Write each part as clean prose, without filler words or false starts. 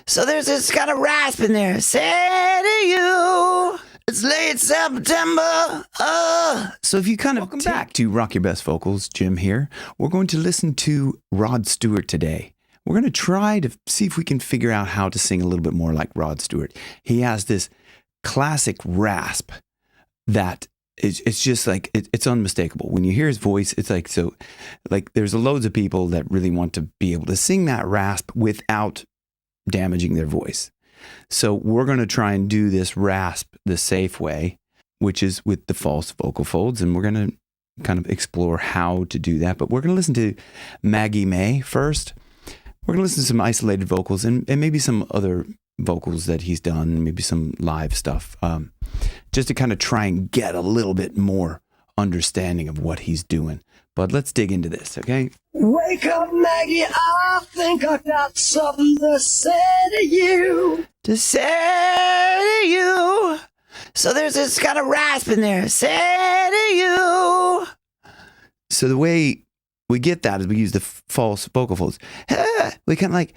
So there's this kind of rasp in there. Say to you, it's late September. So if you kind of welcome back to Rock Your Best Vocals, Jim here. We're going to listen to Rod Stewart today. We're going to try to see if we can figure out how to sing a little bit more like Rod Stewart. He has this classic rasp that it's just like, it's unmistakable. When you hear his voice, it's like, so like there's loads of people that really want to be able to sing that rasp without damaging their voice. So we're going to try and do this rasp the safe way, which is with the false vocal folds. And we're going to kind of explore how to do that. But we're going to listen to Maggie May first. We're going to listen to some isolated vocals and maybe some other vocals that he's done, maybe some live stuff, just to kind of try and get a little bit more understanding of what he's doing. But let's dig into this, okay? Wake up, Maggie, I think I got something to say to you. To say to you. So there's this kind of rasp in there. Say to you. So the way we get that is we use the false vocal folds. We kind of like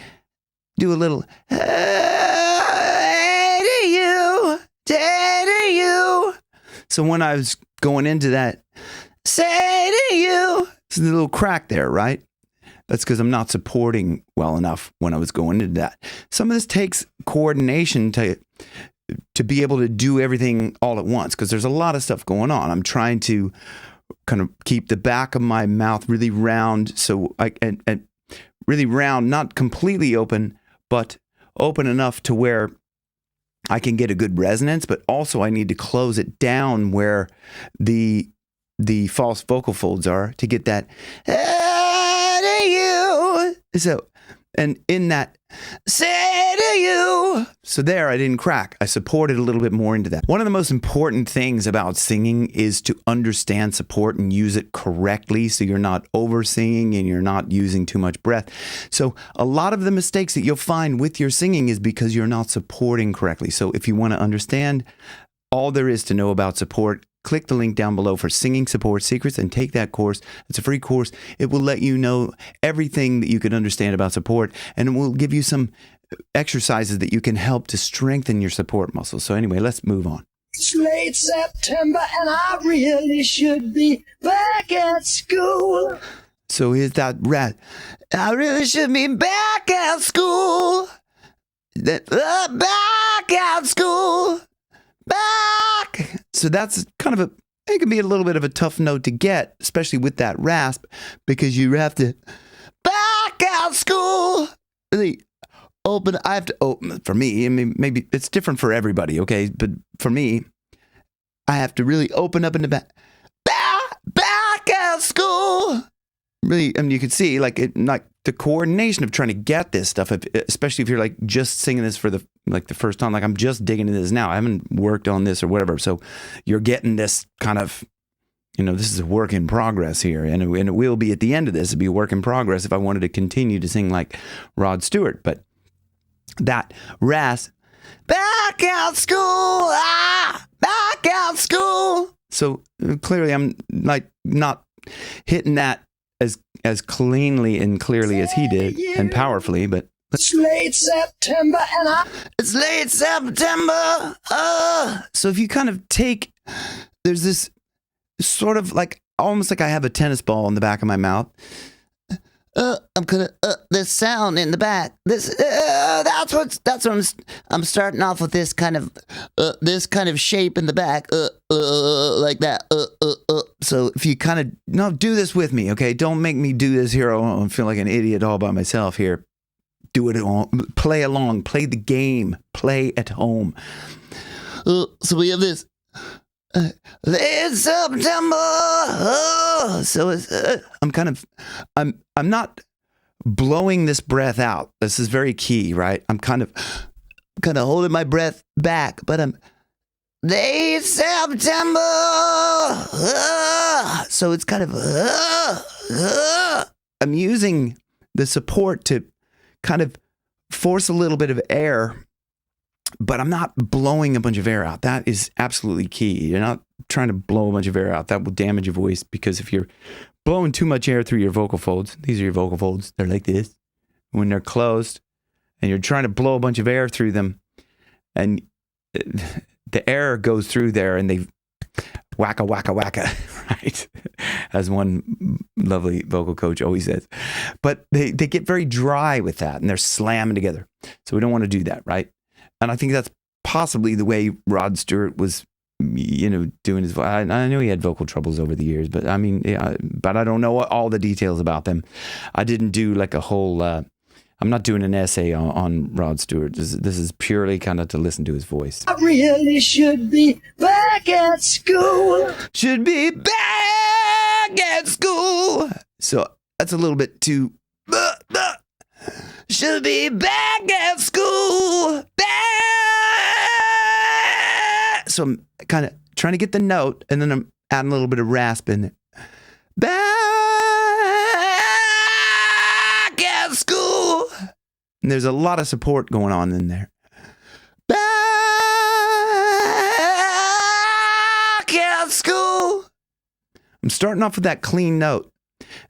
do a little to you, to you. So when I was going into that, say to you, there's a little crack there, right? That's because I'm not supporting well enough when I was going into that. Some of this takes coordination to be able to do everything all at once, because there's a lot of stuff going on. I'm trying to kind of keep the back of my mouth really round, so and really round, not completely open, but open enough to where I can get a good resonance, but also I need to close it down where the false vocal folds are to get that to you. So, and in that say to you, so there I didn't crack. I supported a little bit more into that. One of the most important things about singing is to understand support and use it correctly, so you're not over singing and you're not using too much breath. So a lot of the mistakes that you'll find with your singing is because you're not supporting correctly. So if you want to understand all there is to know about support, click the link down below for Singing Support Secrets and take that course. It's a free course. It will let you know everything that you can understand about support, and it will give you some exercises that you can help to strengthen your support muscles. So anyway, let's move on. It's late September and I really should be back at school. So here's that rat. I really should be back at school. Back at school. Back. So that's kind of it can be a little bit of a tough note to get, especially with that rasp, because you have to back out school. Really open. I have to open, for me, I mean, maybe it's different for everybody, okay? But for me, I have to really open up in the back. Back out school. Really, I mean, you can see like the coordination of trying to get this stuff, especially if you're like just singing this for the first time. Like I'm just digging into this now. I haven't worked on this or whatever. So you're getting this kind of, this is a work in progress here, and it will be at the end of this. It'd be a work in progress if I wanted to continue to sing like Rod Stewart. But that rasp, back out school, back out school. So clearly, I'm like not hitting that as cleanly and clearly as he did, and powerfully, but it's late September and it's late September. So if you kind of take, there's this sort of like almost like I have a tennis ball in the back of my mouth. I'm gonna this sound in the back. This that's what I'm starting off with this kind of shape in the back. Like that. So if you kind of do this with me, okay? Don't make me do this here. I feel like an idiot all by myself here. Do it all. Play along. Play the game. Play at home. So we have this. Late September. So it's, I'm not blowing this breath out. This is very key, right? I'm kind of holding my breath back, but I'm late September. So it's kind of I'm using the support to kind of force a little bit of air, but I'm not blowing a bunch of air out. That is absolutely key. You're not trying to blow a bunch of air out. That will damage your voice, because if you're blowing too much air through your vocal folds, these are your vocal folds. They're like this. When they're closed and you're trying to blow a bunch of air through them, and the air goes through there, and they wacka, wacka, wacka, right? As one lovely vocal coach always says. But they get very dry with that, and they're slamming together. So we don't want to do that, right? And I think that's possibly the way Rod Stewart was, doing his voice. I know he had vocal troubles over the years, but I mean, yeah, but I don't know all the details about them. I didn't do like a whole, I'm not doing an essay on Rod Stewart. This is purely kind of to listen to his voice. I really should be back at school. Should be back at school. So that's a little bit too, should be back at school. So I'm kind of trying to get the note, and then I'm adding a little bit of rasp in it. Back at school. And there's a lot of support going on in there. Back at school. I'm starting off with that clean note.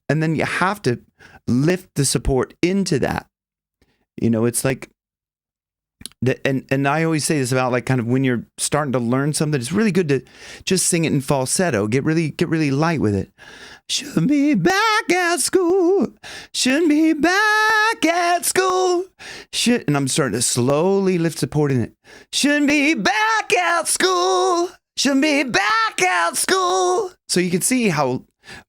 And then you have to lift the support into that. It's like, and I always say this about like kind of when you're starting to learn something, it's really good to just sing it in falsetto. Get really light with it. Should be back at school. Should be back at school. And I'm starting to slowly lift support in it. Should be back at school. Should be back at school. So you can see how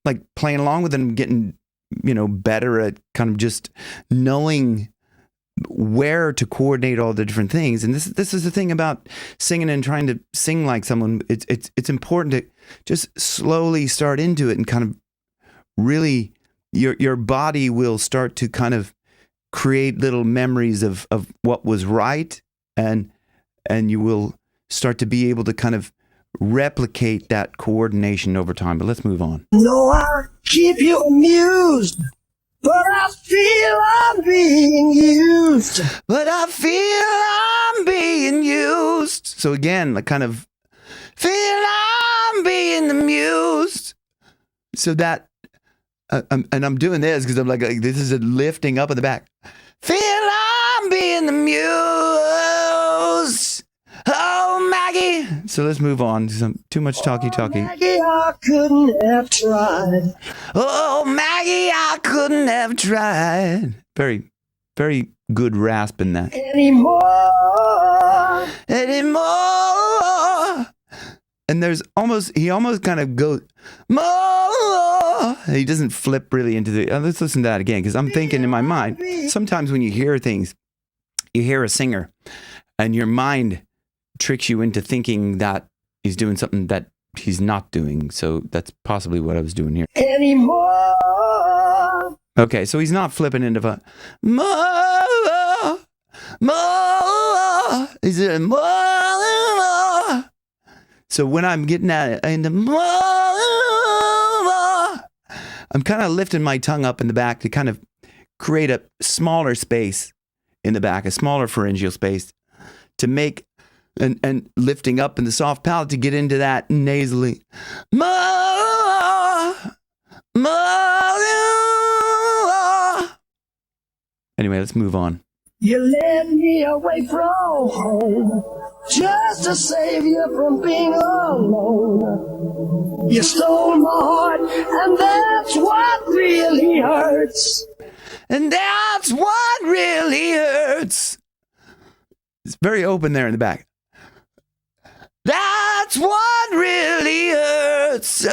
like playing along with it and getting, better at kind of just knowing where to coordinate all the different things. And this is the thing about singing and trying to sing like someone. It's important to just slowly start into it and kind of really your body will start to kind of create little memories of what was right, and you will start to be able to kind of replicate that coordination over time. But let's move on. No, I'll keep you amused. But I feel I'm being used. But I feel I'm being used. So again, like kind of feel I'm being amused. So that, and I'm doing this because I'm like, this is a lifting up in the back. Feel I'm being amused. Oh, Maggie. So let's move on. Too much talky. Maggie, I couldn't have tried. Oh, Maggie, I couldn't have tried. Very, very good rasp in that. Anymore. And he almost kind of goes, more. He doesn't flip really into the, let's listen to that again, because I'm thinking in my mind, sometimes when you hear things, you hear a singer, and your mind tricks you into thinking that he's doing something that he's not doing. So that's possibly what I was doing here. Anymore. Okay, so he's not flipping into more. He's doing more. So when I'm getting at into more, I'm kind of lifting my tongue up in the back to kind of create a smaller space in the back, a smaller pharyngeal space to make and lifting up in the soft palate to get into that nasally. Anyway, let's move on. You led me away from home just to save you from being alone. You stole my heart, and that's what really hurts. And that's what really hurts. It's very open there in the back. That's what really hurts.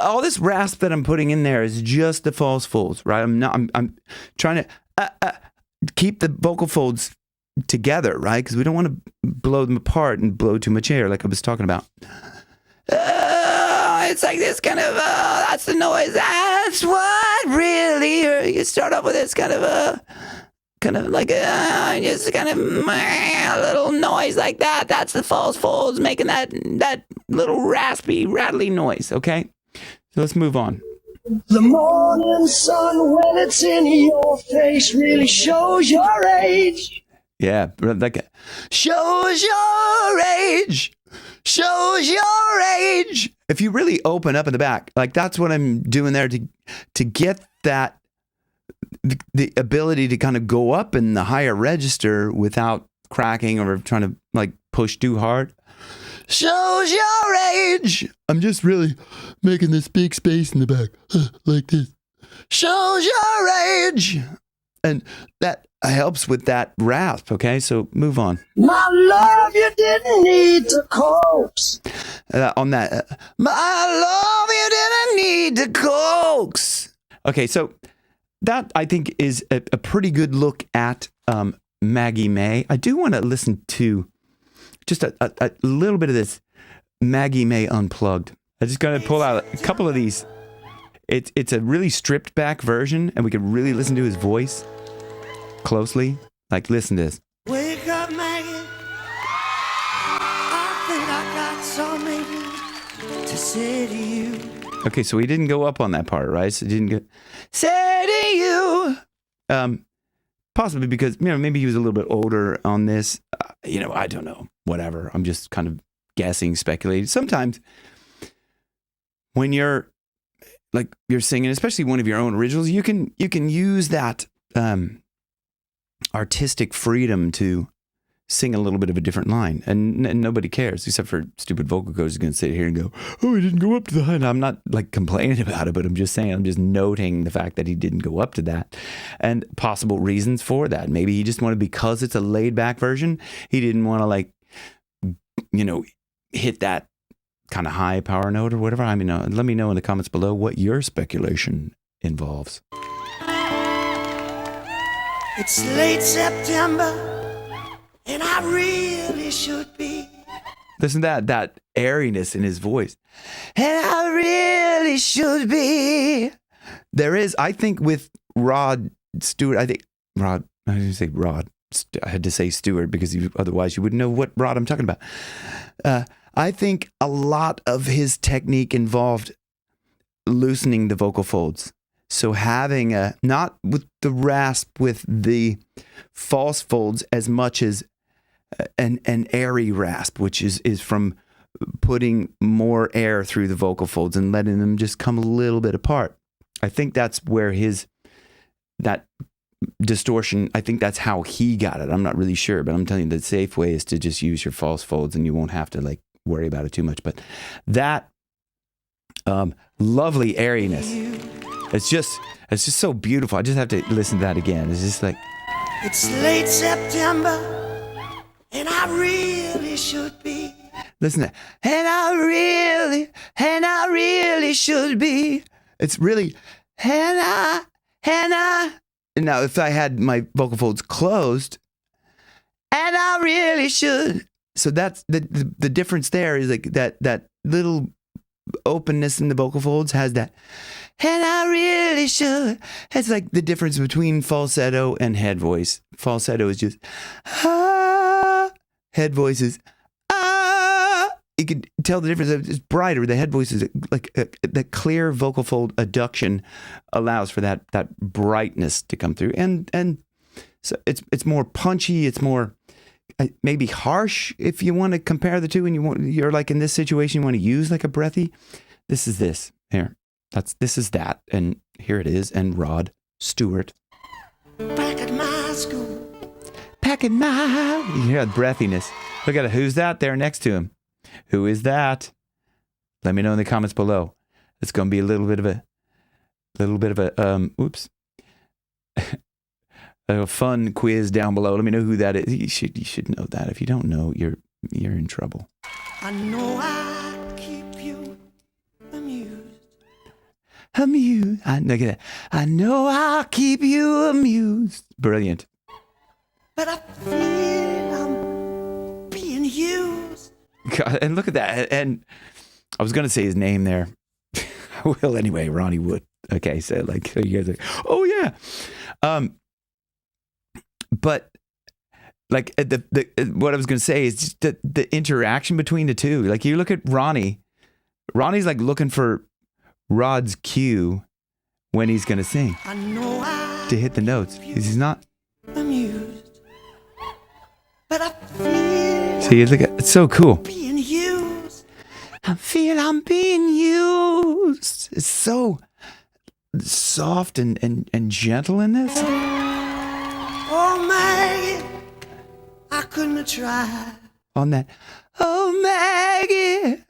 All this rasp that I'm putting in there is just the false folds, right? I'm trying to keep the vocal folds together, right? Because we don't want to blow them apart and blow too much air, like I was talking about. It's like this kind of, that's the noise. That's what really hurts. You start off with this kind of like just kind of a little noise like that. That's the false folds making that little raspy, rattly noise, okay? So let's move on. The morning sun, when it's in your face, really shows your age. Yeah, like shows your age. Shows your age. If you really open up in the back, like that's what I'm doing there to get that the ability to kind of go up in the higher register without cracking or trying to like push too hard shows your age. I'm just really making this big space in the back like this. Shows your age. And that helps with that rasp, okay? So move on. My love, you didn't need to coax. On that, my love, you didn't need to coax. Okay, so that I think is a pretty good look at Maggie May. I do want to listen to just a little bit of this Maggie May Unplugged. I just got to pull out a couple of these. It's a really stripped back version, and we can really listen to his voice closely. Like, listen to this. Wake up, Maggie. I think I got something to say to you. Okay, so he didn't go up on that part, right? So he didn't get say to you. Possibly because, maybe he was a little bit older on this. I don't know. Whatever. I'm just kind of guessing, speculating. Sometimes when you're singing, especially one of your own originals, you can use that artistic freedom to sing a little bit of a different line, and nobody cares except for stupid vocal coaches going to sit here and go, "Oh, he didn't go up to the high." I'm not like complaining about it, but I'm just saying, I'm just noting the fact that he didn't go up to that, and possible reasons for that. Maybe he just wanted, because it's a laid back version, he didn't want to hit that kind of high power note or whatever. I mean, let me know in the comments below what your speculation involves. It's late September. And I really should be. Listen to that airiness in his voice. And I really should be. There is, I think, with Rod Stewart, I didn't say Rod. I had to say Stewart because otherwise you wouldn't know what Rod I'm talking about. I think a lot of his technique involved loosening the vocal folds. So having not with the rasp, with the false folds as much as an airy rasp, which is from putting more air through the vocal folds and letting them just come a little bit apart. I think that's where that distortion, I think that's how he got it. I'm not really sure, but I'm telling you the safe way is to just use your false folds and you won't have to worry about it too much. But that lovely airiness, it's just so beautiful. I just have to listen to that again. It's just like, it's late September. And I really should be. Listen to that. And I really should be. It's really, and I. Now, if I had my vocal folds closed, and I really should. So that's the difference there is like that little openness in the vocal folds has that, and I really should. It's like the difference between falsetto and head voice. Falsetto is just, head voice is, you can tell the difference. It's brighter. The head voice is like the clear vocal fold adduction allows for that brightness to come through, and so it's more punchy. It's more maybe harsh if you want to compare the two, and you're like in this situation you want to use like a breathy. This is this here. This is that, and here it is. And Rod Stewart. Back at my school. You hear that breathiness. Look at it. Who's that there next to him? Who is that? Let me know in the comments below. It's going to be a little bit of a oops. A fun quiz down below. Let me know who that is. You should know that. If you don't know, you're in trouble. I know I keep you amused. Look at that. I know I'll keep you amused. Brilliant. But I feel I'm being used. God, and look at that. And I was going to say his name there. I will anyway, Ronnie Wood. Okay, so you guys are, oh yeah. But like what I was going to say is just the interaction between the two. Like you look at Ronnie's like looking for Rod's cue when he's going to sing, to hit the notes. He's not amused. But I feel see, look at it's so cool. Being used. I feel I'm being used. It's so soft and gentle in this. Oh, Maggie, I couldn't have tried. On that, oh, Maggie.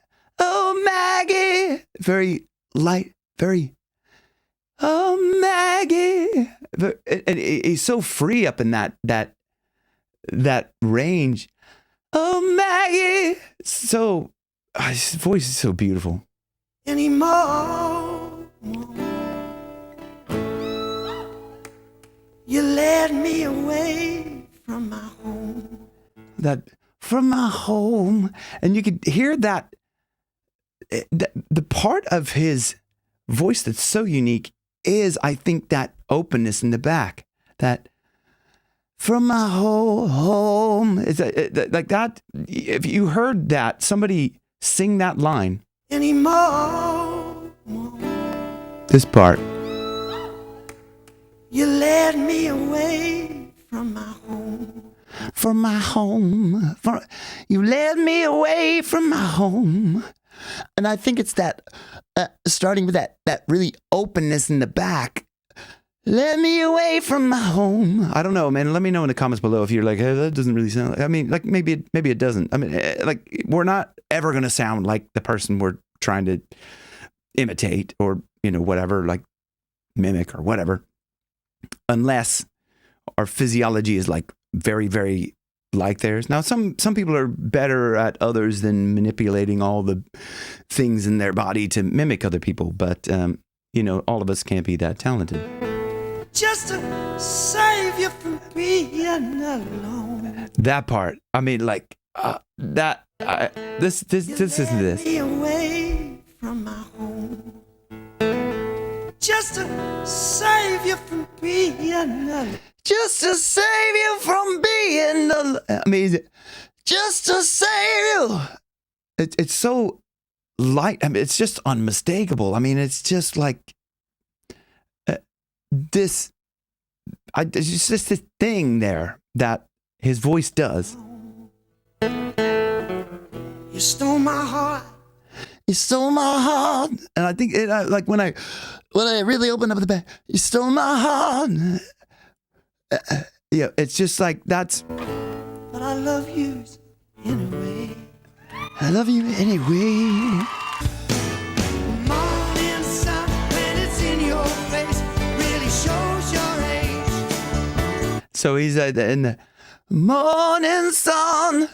Very light, very, oh, Maggie. And he's so free up in that range. Oh, Maggie. So, his voice is so beautiful. Anymore. You led me away from my home. From my home. And you could hear that, the part of his voice that's so unique is, I think, that openness in the back. That from my home. It's like that. If you heard that, somebody sing that line. Anymore. This part. You led me away from my home. From my home. You led me away from my home. And I think it's that, starting with that really openness in the back. Led me away from my home. I don't know, man. Let me know in the comments below if you're like, hey, that doesn't really sound like, I mean, like maybe it doesn't. I mean, like, we're not ever going to sound like the person we're trying to imitate or, whatever, like mimic or whatever. Unless our physiology is like very, very like theirs. Now, some people are better at others than manipulating all the things in their body to mimic other people. But, all of us can't be that talented. Just to save you from being alone. That part. I mean, like, listen to this. Me away from my home. Just to save you from being alone. Just to save you from being alone. I mean, just to save you. It's so light. I mean, it's just unmistakable. I mean, it's just like this. It's just this thing there that his voice does. You stole my heart. You stole my heart. And I think like when I really opened up the back, you stole my heart. Yeah, it's just like that's. But I love you anyway. I love you anyway. Morning sun, when it's in your face, really shows your age. So he's in the morning sun.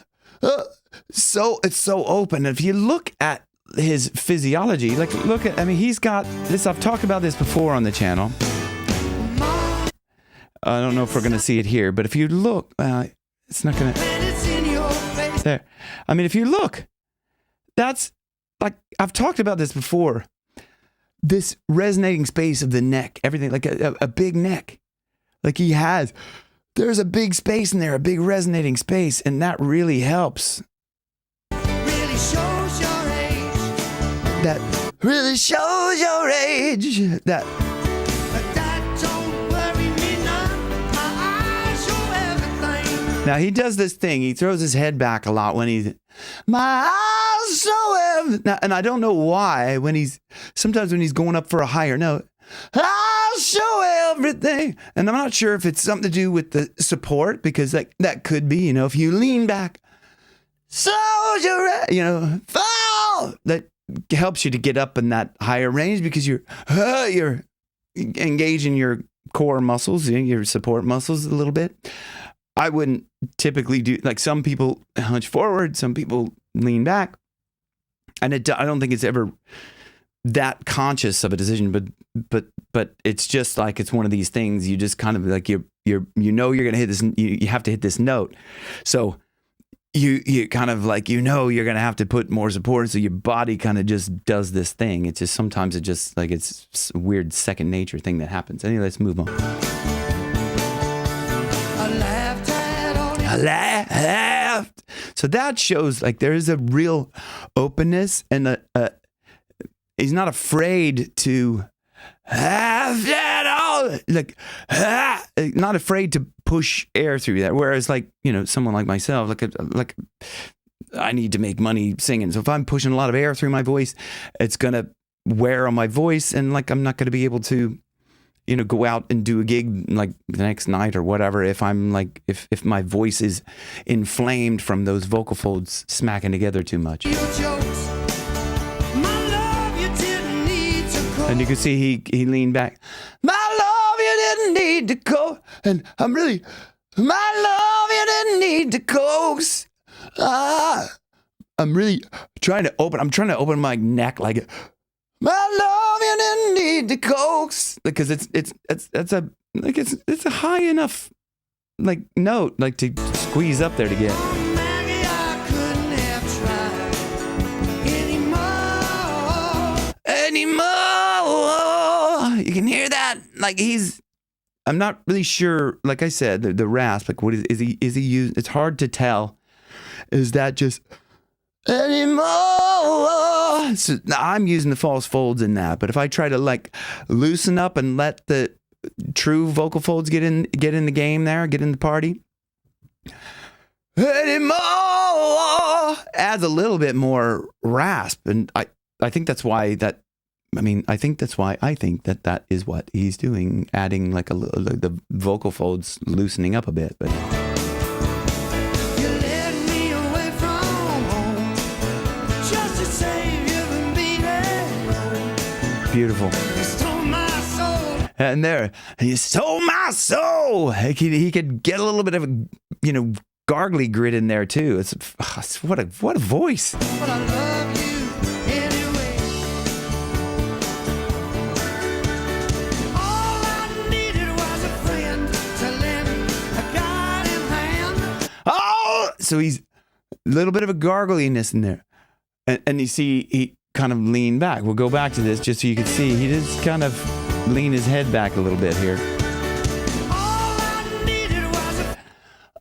So it's so open. If you look at his physiology, he's got this. I've talked about this before on the channel. I don't know if we're going to see it here, but if you look, it's not going to. There. I mean, if you look, that's like, I've talked about this before. This resonating space of the neck, everything, like a big neck. Like there's a big space in there, a big resonating space, and that really helps. Really shows your age. That really shows your age. That. Now, he does this thing. He throws his head back a lot when he's, my eyes show everything. Now, and I don't know why sometimes when he's going up for a higher note, I'll show everything. And I'm not sure if it's something to do with the support, because that could be, if you lean back, fall, that helps you to get up in that higher range because you're engaging your core muscles, your support muscles a little bit. I wouldn't typically do, like, some people hunch forward, some people lean back. And I don't think it's ever that conscious of a decision, but it's just like, it's one of these things. You just kind of like, you're going to hit this, you have to hit this note. So you kind of like, you're going to have to put more support. So your body kind of just does this thing. It's just, sometimes it just like, it's a weird second nature thing that happens. Anyway, let's move on. I laughed. So that shows like there is a real openness, and he's not afraid to have that all, like not afraid to push air through that. Whereas like, someone like myself, like I need to make money singing. So if I'm pushing a lot of air through my voice, it's gonna wear on my voice, and like I'm not going to be able to, you know, go out and do a gig like the next night or whatever if I'm like if my voice is inflamed from those vocal folds smacking together too much. And you can see he leaned back. My love, you didn't need to go. And I'm really, my love, you didn't need to coax. I'm really trying to open my neck like, my love, you didn't need to coax. Because it's a high enough like note like to squeeze up there to get. You can hear that, like I'm not really sure, like I said, the rasp, like what is he using? It's hard to tell. Is that just anymore? So I'm using the false folds in that, but if I try to like loosen up and let the true vocal folds get in the game there, get in the party, anymore adds a little bit more rasp, and I think that's why that. I think that's why I think that is what he's doing, adding like the vocal folds loosening up a bit. But you led me away from home just to save you from being beautiful. You stole my soul. And there, you stole my soul. He could get a little bit of a, you know, gargly grit in there too. It's what a voice. But I love you. So he's a little bit of a gargliness in there. And you see, he kind of leaned back. We'll go back to this just so you can see. He just kind of lean his head back a little bit here.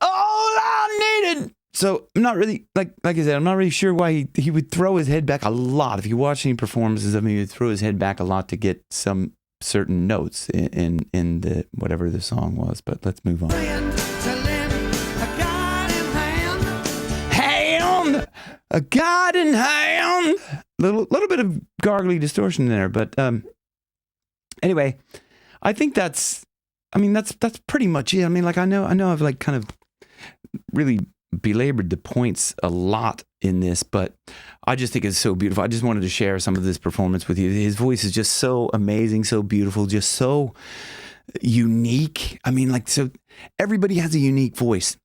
All I needed. So I'm not really, like I said, I'm not really sure why he would throw his head back a lot. If you watch any performances of him, he would throw his head back a lot to get some certain notes in the whatever the song was. But let's move on. A God in hand. Little bit of gargly distortion there, but anyway, I think that's pretty much it. I mean, like I know I've like kind of really belabored the points a lot in this, but I just think it's so beautiful. I just wanted to share some of this performance with you. His voice is just so amazing, so beautiful, just so unique. I mean, like, so everybody has a unique voice.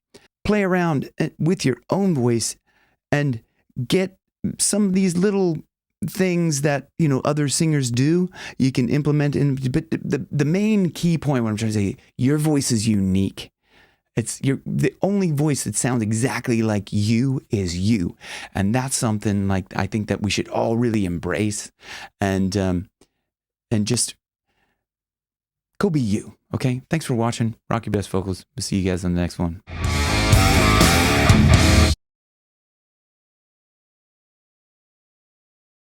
Play around with your own voice and get some of these little things that, you know, other singers do, you can implement in. But the main key point, what I'm trying to say, your voice is unique. The only voice that sounds exactly like you is you. And that's something like I think that we should all really embrace and just go be you. Okay. Thanks for watching. Rock your best vocals. We'll see you guys on the next one.